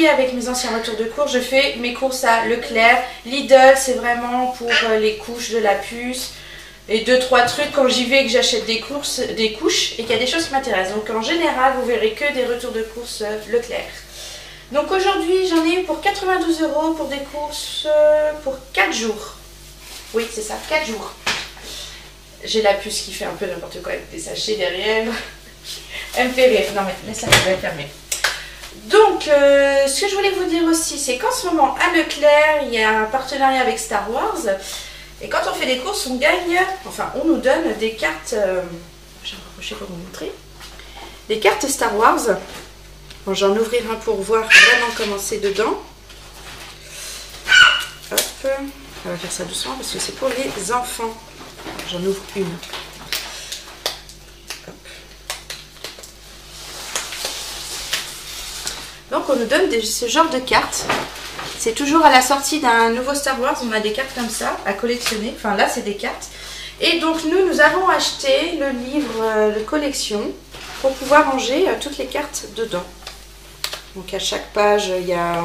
aujourd'hui, avec mes anciens retours de course, je fais mes courses à Leclerc. Lidl, c'est vraiment pour les couches de la puce. Et 2-3 trucs quand j'y vais et que j'achète des couches et qu'il y a des choses qui m'intéressent. Donc en général, vous verrez que des retours de course Leclerc. Donc aujourd'hui, j'en ai eu pour 92 € pour des courses pour 4 jours. Oui, c'est ça, 4 jours. J'ai la puce qui fait un peu n'importe quoi avec des sachets derrière. Elle me fait rire. Non mais laisse la poubelle fermée. Donc, ce que je voulais vous dire aussi, c'est qu'en ce moment, à Leclerc, il y a un partenariat avec Star Wars. Et quand on fait des courses, on gagne, enfin, on nous donne des cartes, je vais rapprocher pour vous montrer, des cartes Star Wars. Bon, j'en ouvrirai un pour voir vraiment comment c'est dedans. Hop, on va faire ça doucement parce que c'est pour les enfants. J'en ouvre une. Hop. Donc, on nous donne ce genre de cartes. C'est toujours à la sortie d'un nouveau Star Wars, on a des cartes comme ça à collectionner. Enfin là, c'est des cartes. Et donc nous avons acheté le livre de collection pour pouvoir ranger toutes les cartes dedans. Donc à chaque page, il y a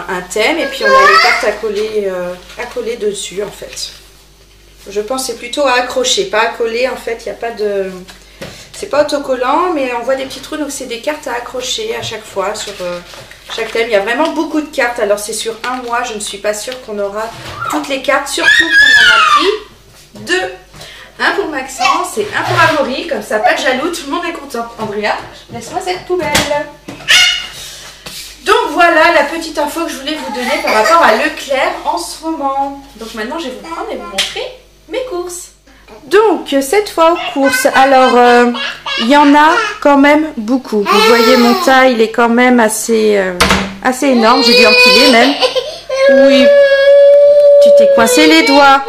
un thème et puis on a les cartes à coller dessus en fait. Je pense que c'est plutôt à accrocher, pas à coller. En fait, il n'y a pas de... C'est pas autocollant, mais on voit des petits trous, donc c'est des cartes à accrocher à chaque fois sur chaque thème. Il y a vraiment beaucoup de cartes, alors c'est sur un mois, je ne suis pas sûre qu'on aura toutes les cartes, surtout qu'on en a pris 2. Un pour Maxence et un pour Amaury, comme ça, pas de jaloux, tout le monde est content. Andrea, laisse-moi cette poubelle. Donc voilà la petite info que je voulais vous donner par rapport à Leclerc en ce moment. Donc maintenant, je vais vous prendre et vous montrer mes courses. Donc cette fois aux courses, alors il y en a quand même beaucoup. Vous voyez mon tas, il est quand même assez énorme, j'ai dû empiler même. Oui, tu t'es coincé les doigts.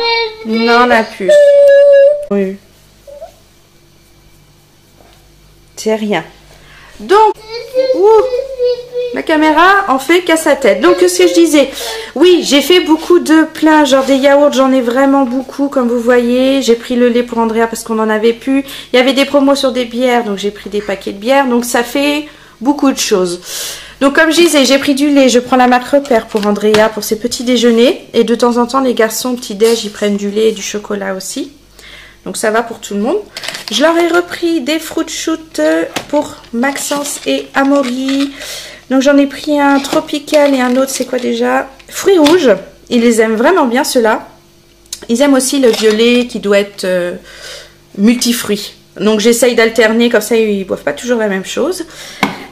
Non, la puce. Oui. C'est rien. Donc, la caméra en fait qu'à sa tête. Donc ce que je disais, oui, j'ai fait beaucoup de plats, genre des yaourts, j'en ai vraiment beaucoup comme vous voyez. J'ai pris le lait pour Andrea parce qu'on en avait plus. Il y avait des promos sur des bières, donc j'ai pris des paquets de bières. Donc ça fait beaucoup de choses. Donc comme je disais, j'ai pris du lait, je prends la marque Repère pour Andrea pour ses petits déjeuners. Et de temps en temps, les garçons petit déj, ils prennent du lait et du chocolat aussi. Donc ça va pour tout le monde. Je leur ai repris des fruit shoot pour Maxence et Amaury. Donc j'en ai pris un tropical et un autre, c'est quoi déjà? Fruits rouges. Ils les aiment vraiment bien ceux-là. Ils aiment aussi le violet qui doit être multifruits. Donc j'essaye d'alterner, comme ça ils ne boivent pas toujours la même chose.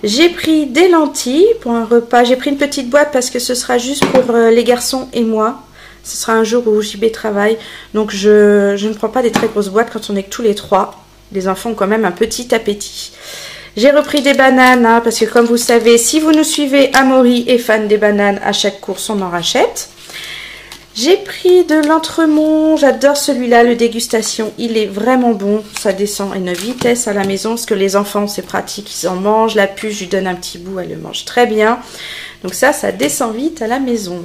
J'ai pris des lentilles pour un repas. J'ai pris une petite boîte parce que ce sera juste pour les garçons et moi. Ce sera un jour où JB travaille. Donc je ne prends pas des très grosses boîtes quand on est que tous les trois. Les enfants ont quand même un petit appétit. J'ai repris des bananes, hein, parce que comme vous savez, si vous nous suivez, Amaury est fan des bananes, à chaque course on en rachète. J'ai pris de l'entremont, j'adore celui-là, le dégustation, il est vraiment bon, ça descend à une vitesse à la maison, parce que les enfants c'est pratique, ils en mangent, la puce, je lui donne un petit bout, elle le mange très bien. Donc ça descend vite à la maison.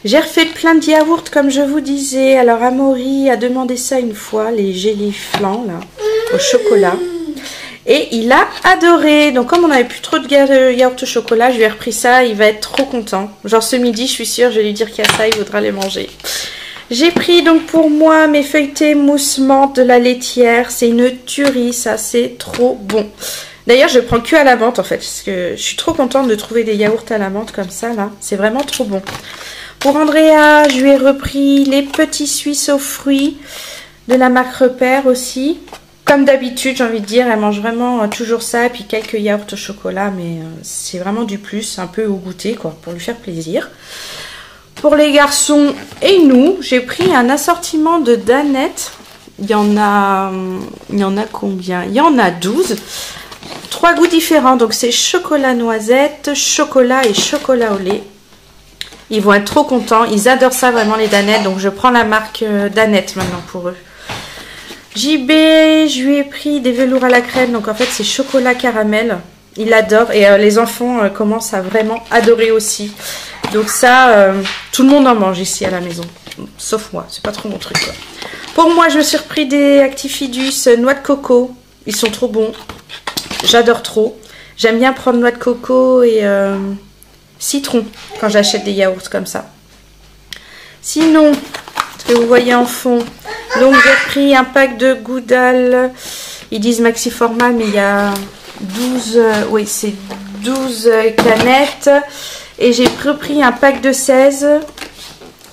J'ai refait plein de yaourts comme je vous disais, alors Amaury a demandé ça une fois, les jelly flan là, au chocolat. Et il a adoré. Donc comme on n'avait plus trop de yaourt au chocolat, je lui ai repris ça. Il va être trop content. Genre ce midi, je suis sûre, je vais lui dire qu'il y a ça, il voudra les manger. J'ai pris donc pour moi mes feuilletés mousse menthe de la laitière. C'est une tuerie, ça, c'est trop bon. D'ailleurs, je prends que à la menthe en fait. Parce que je suis trop contente de trouver des yaourts à la menthe comme ça là. C'est vraiment trop bon. Pour Andrea, je lui ai repris les petits Suisses aux fruits de la marque Repère aussi. Comme d'habitude, j'ai envie de dire, elle mange vraiment toujours ça. Et puis quelques yaourts au chocolat, mais c'est vraiment du plus, un peu au goûter, quoi, pour lui faire plaisir. Pour les garçons et nous, j'ai pris un assortiment de danettes. Il y en a combien? Il y en a 12. 3 goûts différents. Donc c'est chocolat noisette, chocolat et chocolat au lait. Ils vont être trop contents. Ils adorent ça vraiment les danettes. Donc je prends la marque Danette maintenant pour eux. JB, je lui ai pris des velours à la crème, donc en fait c'est chocolat caramel, il adore et les enfants commencent à vraiment adorer aussi. Donc ça, tout le monde en mange ici à la maison, sauf moi, c'est pas trop mon truc quoi. Pour moi, je me suis repris des Actifidus noix de coco, ils sont trop bons, j'adore trop. J'aime bien prendre noix de coco et citron quand j'achète des yaourts comme ça. Sinon, ce que vous voyez en fond, donc j'ai pris un pack de Goudal. Ils disent maxi format, mais il y a 12, oui c'est 12 canettes. Et j'ai repris un pack de 16.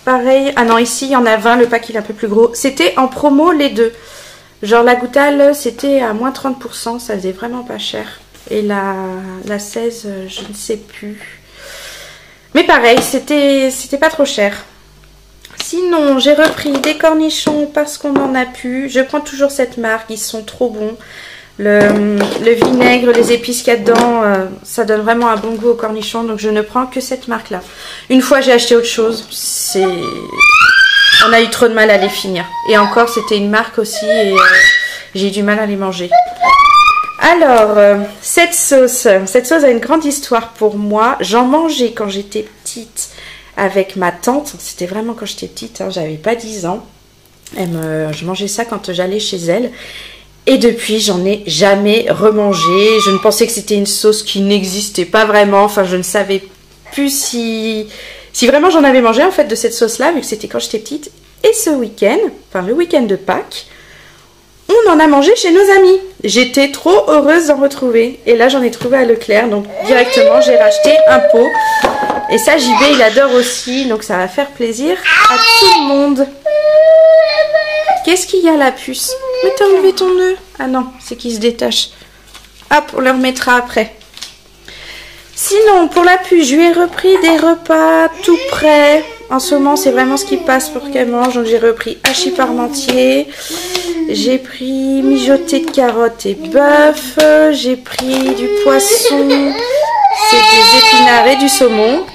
Pareil, ah non ici il y en a 20, le pack il est un peu plus gros. C'était en promo les deux. Genre la Goudal c'était à moins 30%, ça faisait vraiment pas cher. Et la 16, je ne sais plus. Mais pareil, c'était pas trop cher. Sinon, j'ai repris des cornichons parce qu'on en a plus. Je prends toujours cette marque, ils sont trop bons. Le vinaigre, les épices qu'il y a dedans, ça donne vraiment un bon goût aux cornichons. Donc je ne prends que cette marque-là. Une fois, j'ai acheté autre chose. On a eu trop de mal à les finir. Et encore, c'était une marque aussi et j'ai eu du mal à les manger. Alors, cette sauce a une grande histoire pour moi. J'en mangeais quand j'étais petite avec ma tante. C'était vraiment quand j'étais petite, hein, j'avais pas 10 ans. Je mangeais ça quand j'allais chez elle. Et depuis, j'en ai jamais remangé. Je ne pensais que c'était une sauce qui n'existait pas vraiment. Enfin, je ne savais plus si vraiment j'en avais mangé en fait de cette sauce-là, vu que c'était quand j'étais petite. Et ce week-end, enfin le week-end de Pâques, on en a mangé chez nos amis. J'étais trop heureuse d'en retrouver. Et là, j'en ai trouvé à Leclerc. Donc, directement, j'ai racheté un pot. Et ça, JB, il adore aussi. Donc, ça va faire plaisir à tout le monde. Qu'est-ce qu'il y a, la puce? Mais t'as enlevé ton nœud? Ah non, c'est qu'il se détache. Hop, on le remettra après. Sinon, pour la puce, je lui ai repris des repas tout prêts. En ce moment, c'est vraiment ce qui passe pour qu'elle mange. Donc, j'ai repris hachis parmentier. J'ai pris mijoté de carottes et bœuf. J'ai pris du poisson. C'est des épinards et du saumon.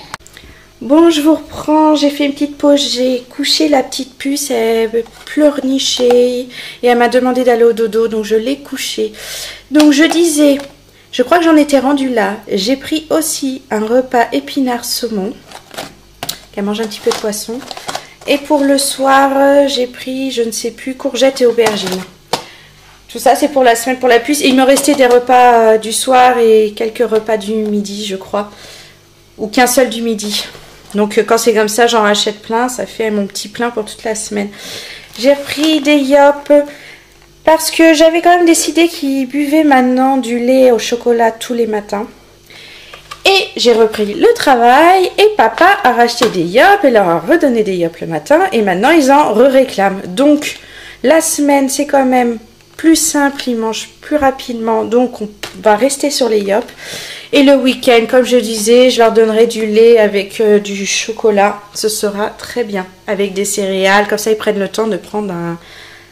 Bon, je vous reprends. J'ai fait une petite pause. J'ai couché la petite puce. Elle pleurnichait. Et elle m'a demandé d'aller au dodo. Donc, je l'ai couchée. Donc, je disais, je crois que j'en étais rendue là. J'ai pris aussi un repas épinards saumon. Elle mange un petit peu de poisson. Et pour le soir, j'ai pris, je ne sais plus, courgettes et aubergines. Tout ça, c'est pour la semaine, pour la puce. Et il me restait des repas du soir et quelques repas du midi, je crois. Ou qu'un seul du midi. Donc, quand c'est comme ça, j'en rachète plein. Ça fait mon petit plein pour toute la semaine. J'ai pris des yop parce que j'avais quand même décidé qu'ils buvaient maintenant du lait au chocolat tous les matins. Et j'ai repris le travail et papa a racheté des yop et leur a redonné des yop le matin et maintenant ils en réclament. Donc la semaine c'est quand même plus simple, ils mangent plus rapidement, donc on va rester sur les yop. Et le week-end, comme je disais, je leur donnerai du lait avec du chocolat, ce sera très bien, avec des céréales, comme ça ils prennent le temps de prendre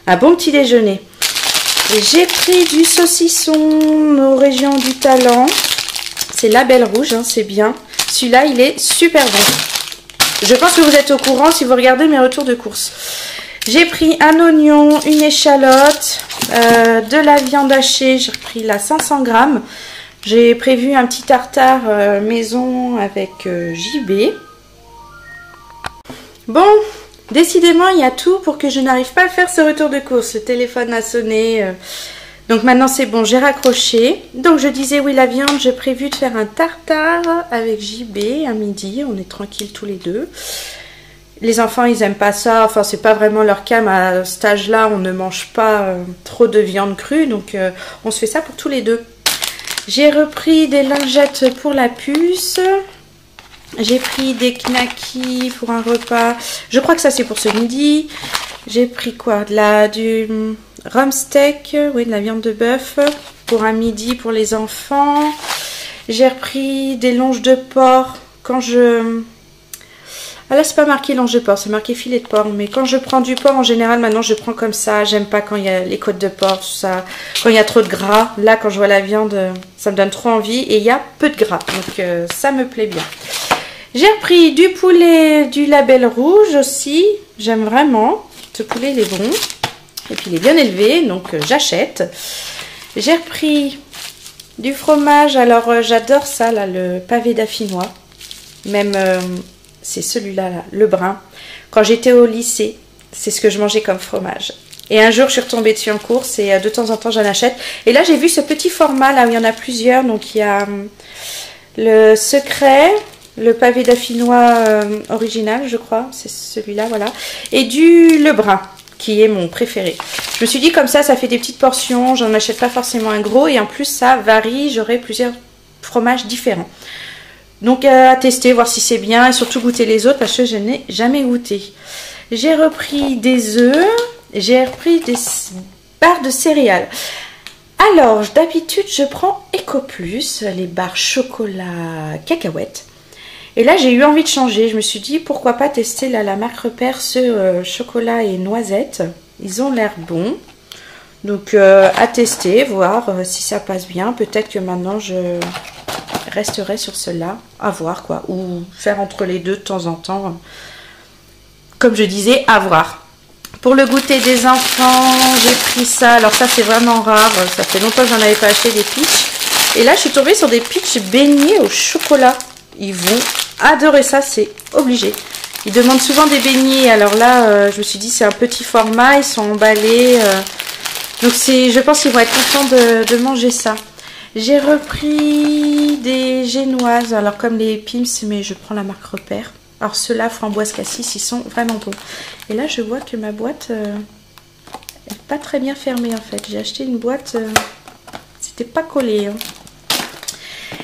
un bon petit déjeuner. J'ai pris du saucisson aux régions du Talent. C'est Label Rouge, hein, c'est bien. Celui-là, il est super bon. Je pense que vous êtes au courant si vous regardez mes retours de course. J'ai pris un oignon, une échalote, de la viande hachée. J'ai repris là 500 grammes. J'ai prévu un petit tartare maison avec JB. Bon, décidément, il y a tout pour que je n'arrive pas à faire ce retour de course. Le téléphone a sonné... Donc maintenant c'est bon, j'ai raccroché. Donc je disais oui, la viande, j'ai prévu de faire un tartare avec JB à midi. On est tranquille tous les deux. Les enfants ils aiment pas ça, enfin c'est pas vraiment leur cas, mais à cet âge là on ne mange pas trop de viande crue. Donc on se fait ça pour tous les deux. J'ai repris des lingettes pour la puce. J'ai pris des knackis pour un repas. Je crois que ça c'est pour ce midi. J'ai pris quoi? Du rump steak, oui, de la viande de bœuf pour un midi pour les enfants. J'ai repris des longes de porc quand je... Ah là c'est pas marqué longe de porc, c'est marqué filet de porc. Mais quand je prends du porc en général maintenant je prends comme ça. J'aime pas quand il y a les côtes de porc, tout ça. Quand il y a trop de gras. Là quand je vois la viande ça me donne trop envie. Et il y a peu de gras, donc ça me plaît bien. J'ai repris du poulet du Label Rouge aussi. J'aime vraiment. Ce poulet il est bon. Et puis il est bien élevé, donc j'achète. J'ai repris du fromage. Alors j'adore ça, là, le pavé d'affinois. Même c'est celui-là, là, le brun. Quand j'étais au lycée, c'est ce que je mangeais comme fromage. Et un jour, je suis retombée dessus en course et de temps en temps, j'en achète. Et là, j'ai vu ce petit format, là où il y en a plusieurs. Donc, il y a le secret, le pavé d'affinois original, je crois. C'est celui-là, voilà. Et du Lebrun, qui est mon préféré. Je me suis dit, comme ça fait des petites portions. J'en achète pas forcément un gros. Et en plus, ça varie. J'aurai plusieurs fromages différents. Donc, à tester, voir si c'est bien. Et surtout, goûter les autres, parce que je n'ai jamais goûté. J'ai repris des œufs. J'ai repris des barres de céréales. Alors, d'habitude, je prends EcoPlus, les barres chocolat cacahuètes. Et là, j'ai eu envie de changer. Je me suis dit, pourquoi pas tester là, la marque Repère, ce chocolat et noisette. Ils ont l'air bons. Donc, à tester, voir si ça passe bien. Peut-être que maintenant, je resterai sur cela. À voir, quoi. Ou faire entre les deux de temps en temps. Comme je disais, à voir. Pour le goûter des enfants, j'ai pris ça. Alors ça, c'est vraiment rare. Ça fait longtemps que j'en avais pas acheté des peach. Et là, je suis tombée sur des peach beignets au chocolat. Ils vont adorer ça, c'est obligé. Ils demandent souvent des beignets. Alors là, je me suis dit, c'est un petit format. Ils sont emballés. Donc je pense qu'ils vont être contents de manger ça. J'ai repris des génoises. Alors comme les Pim's, mais je prends la marque Repère. Alors ceux-là, framboise cassis, ils sont vraiment bons. Et là, je vois que ma boîte n'est pas très bien fermée en fait. J'ai acheté une boîte, c'était pas collé. Hein.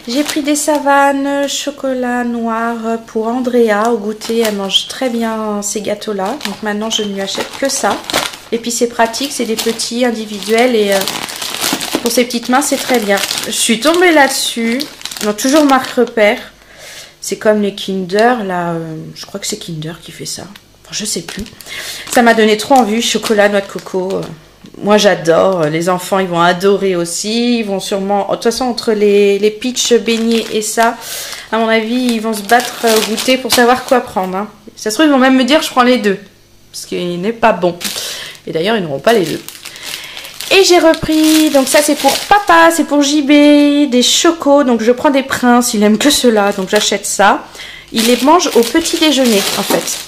J'ai pris des savanes chocolat noir pour Andrea au goûter. Elle mange très bien ces gâteaux-là. Donc maintenant, je ne lui achète que ça. Et puis c'est pratique, c'est des petits individuels. Et pour ses petites mains, c'est très bien. Je suis tombée là-dessus. Donc toujours marque Repère. C'est comme les Kinder, là, je crois que c'est Kinder qui fait ça. Enfin, je sais plus. Ça m'a donné trop envie, chocolat, noix de coco. Moi, j'adore. Les enfants, ils vont adorer aussi. Ils vont sûrement... De toute façon, entre les peach beignets et ça, à mon avis, ils vont se battre au goûter pour savoir quoi prendre. Hein. Ça se trouve, ils vont même me dire, je prends les deux. Parce qu'il n'est pas bon. Et d'ailleurs, ils n'auront pas les deux. Et j'ai repris, donc ça c'est pour papa, c'est pour JB, des chocos. Donc je prends des Princes, il aime que cela, donc j'achète ça. Il les mange au petit déjeuner en fait.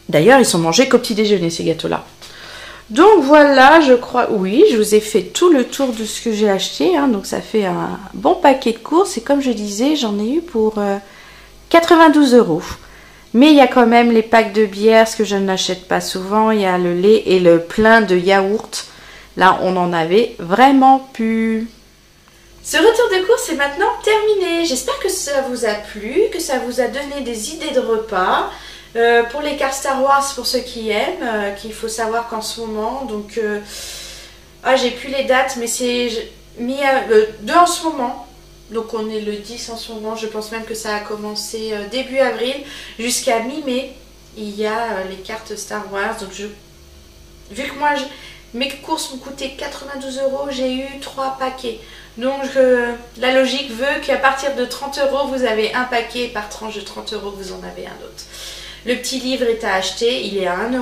D'ailleurs, ils sont mangés qu'au petit déjeuner ces gâteaux-là. Donc voilà, je crois, oui, je vous ai fait tout le tour de ce que j'ai acheté. Hein, donc ça fait un bon paquet de courses. Et comme je disais, j'en ai eu pour 92 €. Mais il y a quand même les packs de bière, ce que je n'achète pas souvent. Il y a le lait et le plein de yaourt. Là, on en avait vraiment plus. Ce retour de course est maintenant terminé. J'espère que ça vous a plu, que ça vous a donné des idées de repas. Pour les cartes Star Wars, pour ceux qui aiment, qu'il faut savoir qu'en ce moment, donc... j'ai plus les dates, mais c'est mis à 2 en ce moment. Donc on est le 10 en ce moment. Je pense même que ça a commencé début avril jusqu'à mi-mai. Il y a les cartes Star Wars. Donc vu que moi... Mes courses m'ont coûté 92 €, j'ai eu 3 paquets. Donc la logique veut qu'à partir de 30 €, vous avez un paquet et par tranche de 30 €, vous en avez un autre. Le petit livre est à acheter, il est à 1,99 €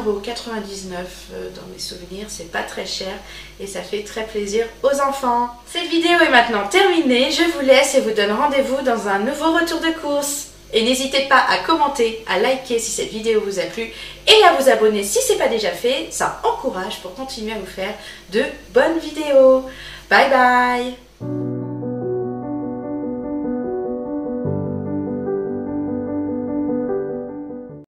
dans mes souvenirs, c'est pas très cher et ça fait très plaisir aux enfants. Cette vidéo est maintenant terminée, je vous laisse et vous donne rendez-vous dans un nouveau retour de course. Et n'hésitez pas à commenter, à liker si cette vidéo vous a plu et à vous abonner si ce n'est pas déjà fait. Ça encourage pour continuer à vous faire de bonnes vidéos. Bye bye!